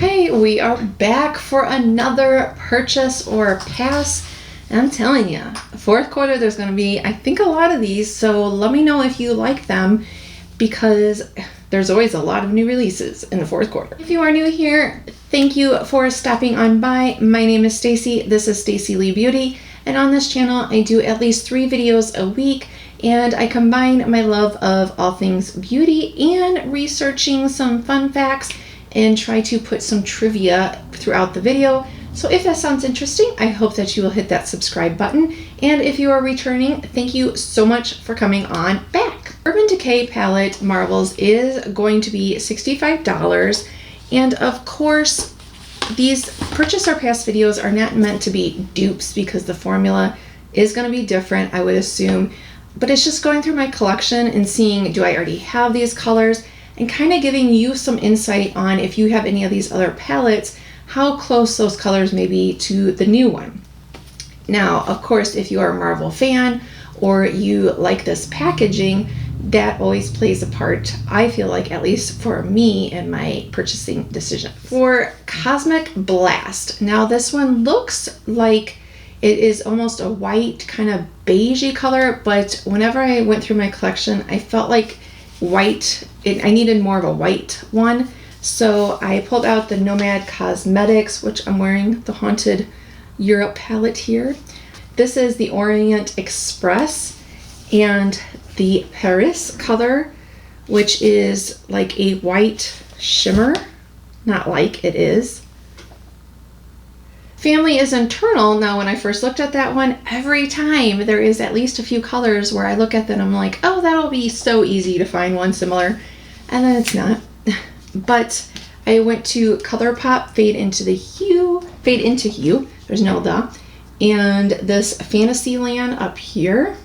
Okay, we are back for another purchase or pass. And I'm telling you, fourth quarter there's going to be, I think, a lot of these. So let me know if you like them, because there's always a lot of new releases in the fourth quarter. If you are new here, thank you for stopping on by. My name is Staci. This is Staci Beauty. And on this channel, I do at least 3 videos a week. And I combine my love of all things beauty and researching some fun facts and try to put some trivia throughout the video. So if that sounds interesting, I hope that you will hit that subscribe button. And if you are returning, thank you so much for coming on back. Urban Decay palette Marvels is going to be $65. And of course, these purchase or pass videos are not meant to be dupes because the formula is going to be different, I would assume. But it's just going through my collection and seeing, do I already have these colors? And kind of giving you some insight on, if you have any of these other palettes, how close those colors may be to the new one. Now, of course, if you are a Marvel fan or you like this packaging, that always plays a part, I feel like, at least for me in my purchasing decision. For Cosmic Blast, now this one looks like it is almost a white, kind of beigey color, but whenever I went through my collection, I felt like white, I needed more of a white one. So I pulled out the Nomad Cosmetics, which I'm wearing the Haunted Europe palette here. This is the Orient Express and the Paris color, which is like a white shimmer. Not like, it is. Family is Internal. Now, when I first looked at that one, every time there is at least a few colors where I look at them, I'm like, oh, that'll be so easy to find one similar. And then it's not. But I went to ColourPop Fade into Hue. There's no the. And this Fantasyland up here.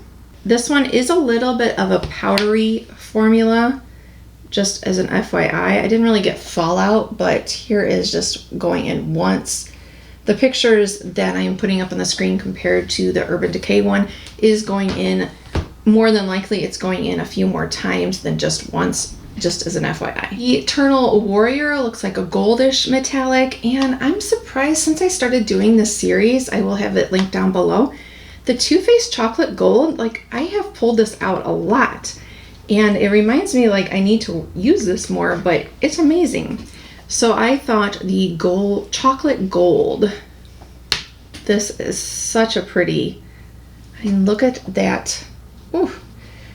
This one is a little bit of a powdery formula, just as an FYI. I didn't really get fallout, but here is just going in once. The pictures that I am putting up on the screen compared to the Urban Decay one is going in, more than likely it's going in a few more times than just once, just as an FYI. The Eternal Warrior looks like a goldish metallic, and I'm surprised, since I started doing this series, I will have it linked down below, the Too Faced Chocolate Gold, like, I have pulled this out a lot, and it reminds me like I need to use this more, but it's amazing. So I thought the chocolate gold, this is such a pretty, I mean, look at that. Ooh.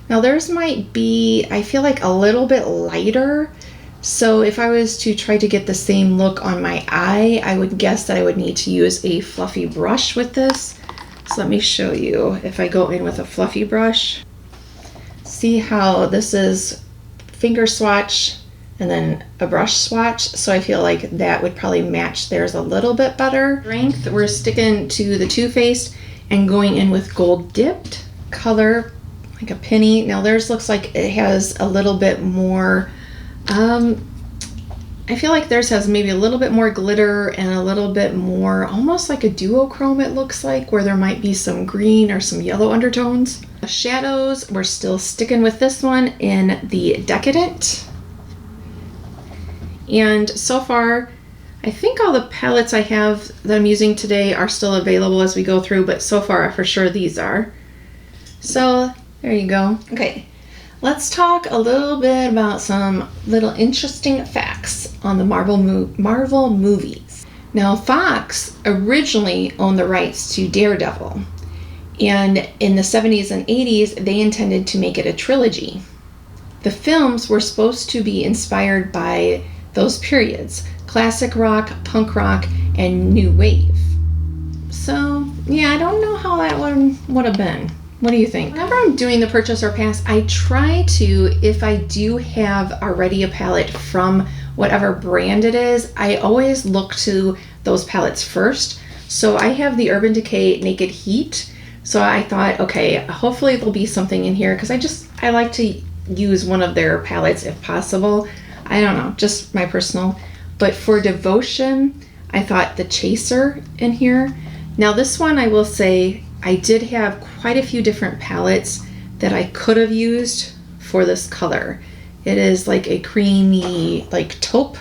Now theirs might be, I feel like, a little bit lighter. So if I was to try to get the same look on my eye, I would guess that I would need to use a fluffy brush with this. So let me show you if I go in with a fluffy brush. See how this is finger swatch and then a brush swatch, so I feel like that would probably match theirs a little bit better. Strength, we're sticking to the Too Faced and going in with gold dipped color, like a penny. Now theirs looks like it has a little bit more, I feel like theirs has maybe a little bit more glitter and a little bit more, almost like a duochrome it looks like, where there might be some green or some yellow undertones. Shadows, we're still sticking with this one in the Decadent. And so far, I think all the palettes I have that I'm using today are still available as we go through, but so far for sure these are. So there you go. Okay, let's talk a little bit about some little interesting facts on the Marvel movies. Now, Fox originally owned the rights to Daredevil, and in the 70s and 80s they intended to make it a trilogy. The films were supposed to be inspired by those periods: classic rock, punk rock, and new wave. So yeah, I don't know how that one would have been. What do you think? Whenever I'm doing the purchase or pass, I try to, if I do have already a palette from whatever brand it is, I always look to those palettes first. So I have the Urban Decay Naked Heat. So I thought, okay, hopefully there'll be something in here, because I like to use one of their palettes if possible. I don't know, just my personal. But for Devotion, I thought the Chaser in here. Now this one, I will say, I did have quite a few different palettes that I could have used for this color. It is like a creamy, like taupe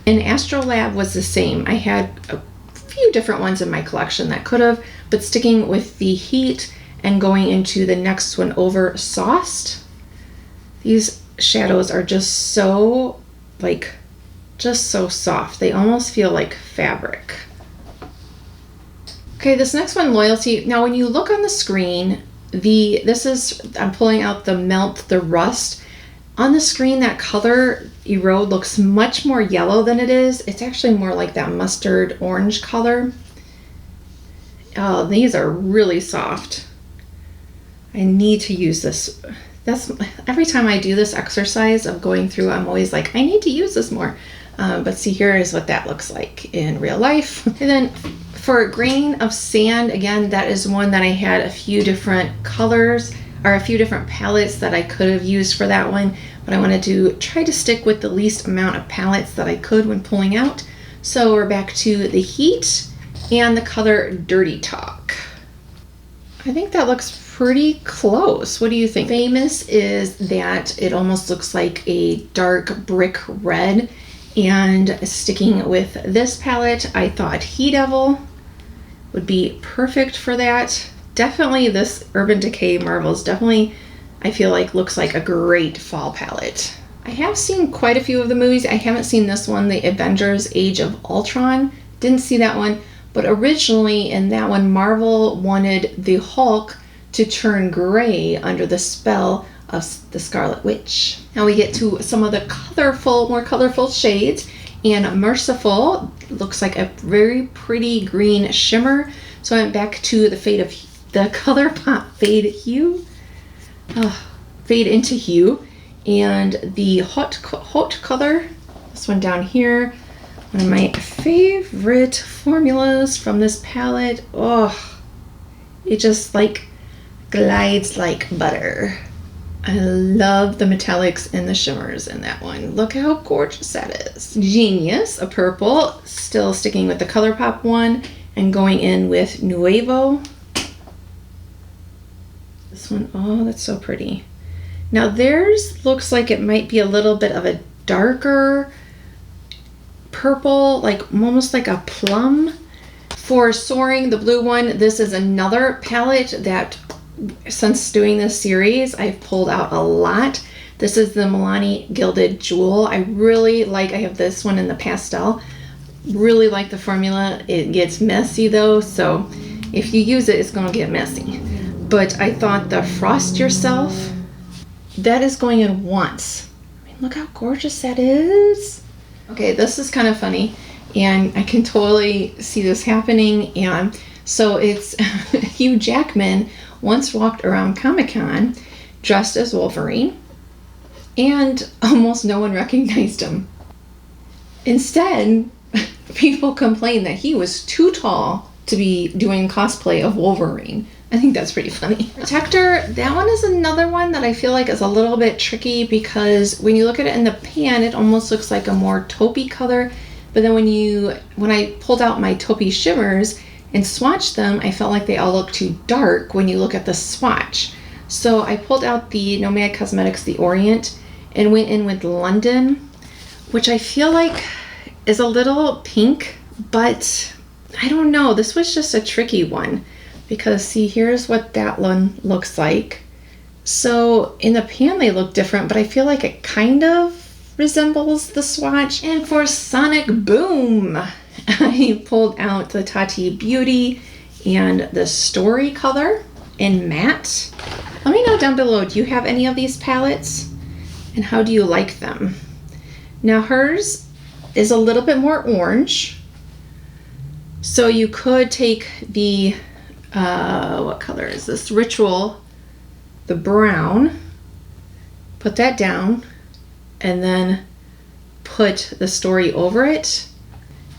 And Astrolab was the same. I had a few different ones in my collection that could have, but sticking with the heat and going into the next one over, Sauced. These shadows are just so, like, just so soft. They almost feel like fabric. Okay, this next one, Loyalty. Now, when you look on the screen, I'm pulling out the Melt, the Rust. On the screen, that color, Erode, looks much more yellow than it is. It's actually more like that mustard orange color. Oh, these are really soft. I need to use this. That's every time I do this exercise of going through, I'm always like, I need to use this more. But see, here is what that looks like in real life. And then for Grain of Sand, again, that is one that I had a few different colors or a few different palettes that I could have used for that one, but I wanted to try to stick with the least amount of palettes that I could when pulling out. So we're back to the Heat and the color Dirty Talk. I think that looks pretty close. What do you think? Famous is that it almost looks like a dark brick red, and sticking with this palette, I thought He Devil would be perfect for that. Definitely this Urban Decay Marvel is definitely, I feel like, looks like a great fall palette. I have seen quite a few of the movies. I haven't seen this one, the Avengers Age of Ultron. Didn't see that one, but originally in that one, Marvel wanted the Hulk to turn gray under the spell of the Scarlet Witch. Now we get to some of the more colorful shades, and Merciful looks like a very pretty green shimmer. So I went back to the ColourPop Fade Hue, Fade into Hue, and the Hot color, this one down here, one of my favorite formulas from this palette. Oh, it just like glides like butter. I love the metallics and the shimmers in that one. Look how gorgeous that is. Genius, a purple, still sticking with the ColourPop one and going in with Nuevo. This one, oh, that's so pretty. Now theirs looks like it might be a little bit of a darker purple, like almost like a plum. For Soaring, the blue one, this is another palette that since doing this series, I've pulled out a lot. This is the Milani Gilded Jewel. I really like, I have this one in the pastel. Really like the formula. It gets messy though, so if you use it, it's gonna get messy. But I thought the Frost Yourself, that is going in once. I mean, look how gorgeous that is. Okay, this is kind of funny, and I can totally see this happening. And so it's Hugh Jackman once walked around Comic-Con dressed as Wolverine, and almost no one recognized him. Instead, people complained that he was too tall to be doing cosplay of Wolverine. I think that's pretty funny. Protector, that one is another one that I feel like is a little bit tricky because when you look at it in the pan, it almost looks like a more taupey color. But then when I pulled out my taupey shimmers and swatched them, I felt like they all look too dark when you look at the swatch. So I pulled out the Nomad Cosmetics, the Orient, and went in with London, which I feel like is a little pink, but I don't know. This was just a tricky one because see, here's what that one looks like. So in the pan they look different, but I feel like it kind of resembles the swatch. And for Sonic Boom, I pulled out the Tati Beauty and the Story color in matte. Let me know down below, do you have any of these palettes? And how do you like them? Now hers is a little bit more orange. So you could take the, what color is this? Ritual, the brown, put that down, and then put the Story over it.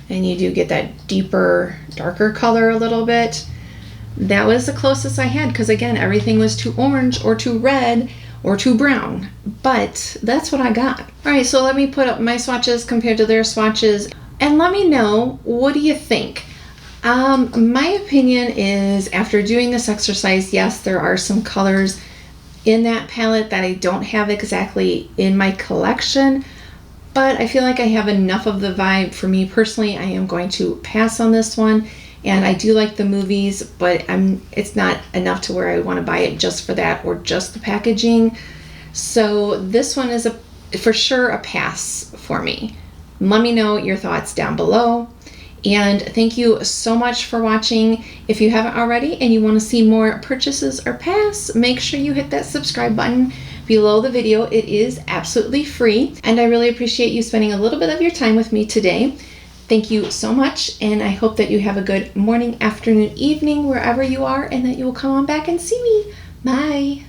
And you do get that deeper, darker color a little bit. That was the closest I had because again, everything was too orange or too red or too brown, but that's what I got. All right, so let me put up my swatches compared to their swatches and let me know, what do you think? My opinion is after doing this exercise, yes, there are some colors in that palette that I don't have exactly in my collection, but I feel like I have enough of the vibe. For me personally, I am going to pass on this one. And I do like the movies, but it's not enough to where I want to buy it just for that or just the packaging. So this one is for sure a pass for me. Let me know your thoughts down below. And thank you so much for watching. If you haven't already and you want to see more purchases or pass, make sure you hit that subscribe button below the video. It is absolutely free. And I really appreciate you spending a little bit of your time with me today. Thank you so much, and I hope that you have a good morning, afternoon, evening, wherever you are, and that you will come on back and see me. Bye.